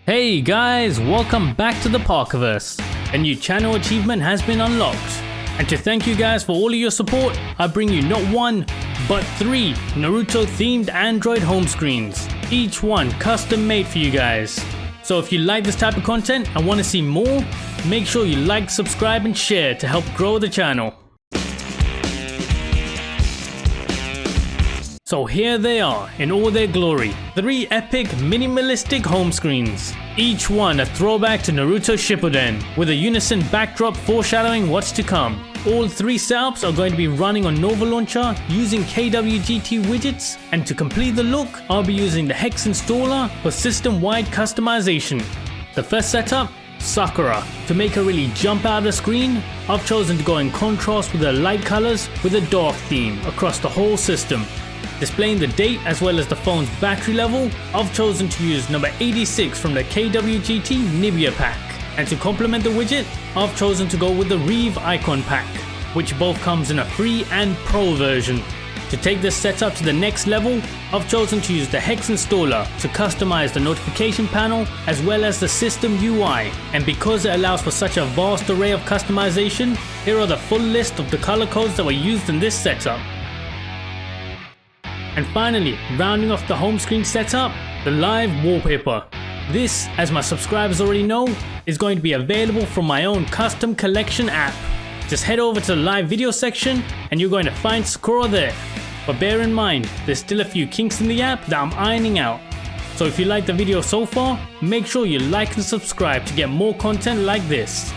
Hey guys, welcome back to the Parkerverse. A new channel achievement has been unlocked. And to thank you guys for all of your support, I bring you not one, but 3 Naruto themed Android home screens. Each one custom made for you guys. So if you like this type of content and want to see more, make sure you like, subscribe and share to help grow the channel. So here they are in all their glory, 3 epic minimalistic home screens. Each one a throwback to Naruto Shippuden, with a unison backdrop foreshadowing what's to come. All 3 setups are going to be running on Nova Launcher using KWGT widgets, and to complete the look, I'll be using the Hex installer for system-wide customization. The first setup, Sakura. To make her really jump out of the screen, I've chosen to go in contrast with the light colors with a dark theme across the whole system. Displaying the date as well as the phone's battery level, I've chosen to use number 86 from the KWGT Nibia pack. And to complement the widget, I've chosen to go with the Reeve icon pack, which both comes in a free and pro version. To take this setup to the next level, I've chosen to use the Hex installer to customize the notification panel as well as the system UI. And because it allows for such a vast array of customization, here are the full list of the color codes that were used in this setup. And finally, rounding off the home screen setup, the live wallpaper. This, as my subscribers already know, is going to be available from my own custom collection app. Just head over to the live video section and you're going to find Sakura there. But bear in mind, there's still a few kinks in the app that I'm ironing out. So if you like the video so far, make sure you like and subscribe to get more content like this.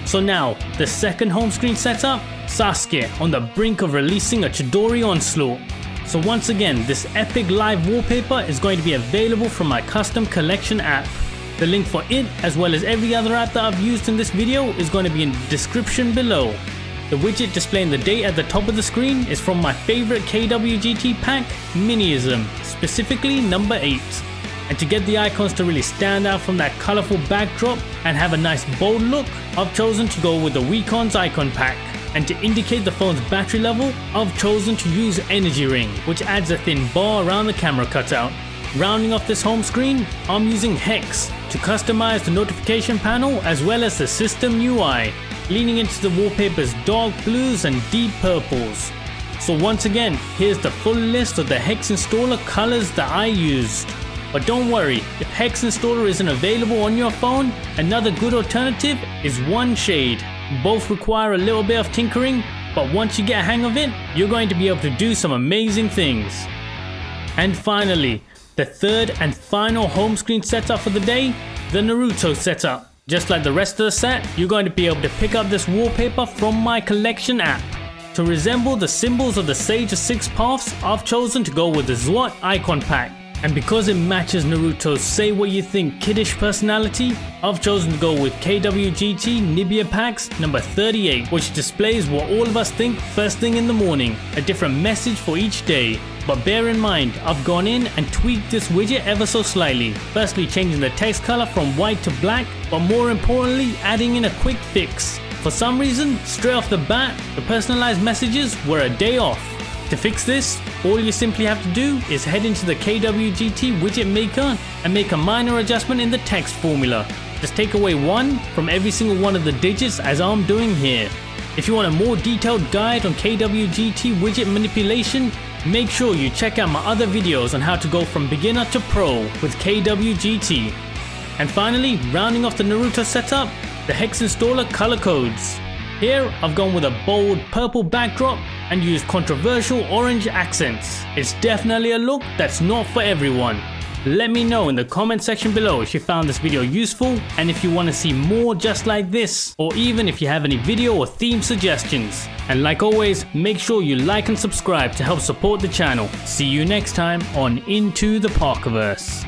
So now, the second home screen setup, Saskia on the brink of releasing a Chidori onslaught. So once again, this epic live wallpaper is going to be available from my custom collection app. The link for it, as well as every other app that I've used in this video, is going to be in the description below. The widget displaying the date at the top of the screen is from my favorite KWGT pack, Miniism, specifically number 8. And to get the icons to really stand out from that colourful backdrop and have a nice bold look, I've chosen to go with the Weekon's icon pack. And to indicate the phone's battery level, I've chosen to use Energy Ring, which adds a thin bar around the camera cutout. Rounding off this home screen, I'm using Hex to customize the notification panel as well as the system UI, leaning into the wallpaper's dark blues and deep purples. So once again, here's the full list of the Hex installer colors that I used. But don't worry, if Hex installer isn't available on your phone, another good alternative is One Shade. Both require a little bit of tinkering, but once you get a hang of it, you're going to be able to do some amazing things. And finally, the third and final home screen setup for the day, the Naruto setup. Just like the rest of the set, you're going to be able to pick up this wallpaper from my collection app. To resemble the symbols of the Sage of Six Paths, I've chosen to go with the Zwart icon pack. And because it matches Naruto's say what you think kiddish personality, I've chosen to go with KWGT Nibia packs number 38, which displays what all of us think first thing in the morning, a different message for each day. But bear in mind, I've gone in and tweaked this widget ever so slightly, firstly changing the text color from white to black, but more importantly adding in a quick fix. For some reason, straight off the bat, the personalized messages were a day off. To fix this, all you simply have to do is head into the KWGT widget maker and make a minor adjustment in the text formula. Just take away 1 from every single one of the digits as I'm doing here. If you want a more detailed guide on KWGT widget manipulation, make sure you check out my other videos on how to go from beginner to pro with KWGT. And finally, rounding off the Naruto setup, the Hex installer color codes. Here, I've gone with a bold purple backdrop and used controversial orange accents. It's definitely a look that's not for everyone. Let me know in the comment section below if you found this video useful and if you want to see more just like this, or even if you have any video or theme suggestions. And like always, make sure you like and subscribe to help support the channel. See you next time on Into the Parkerverse.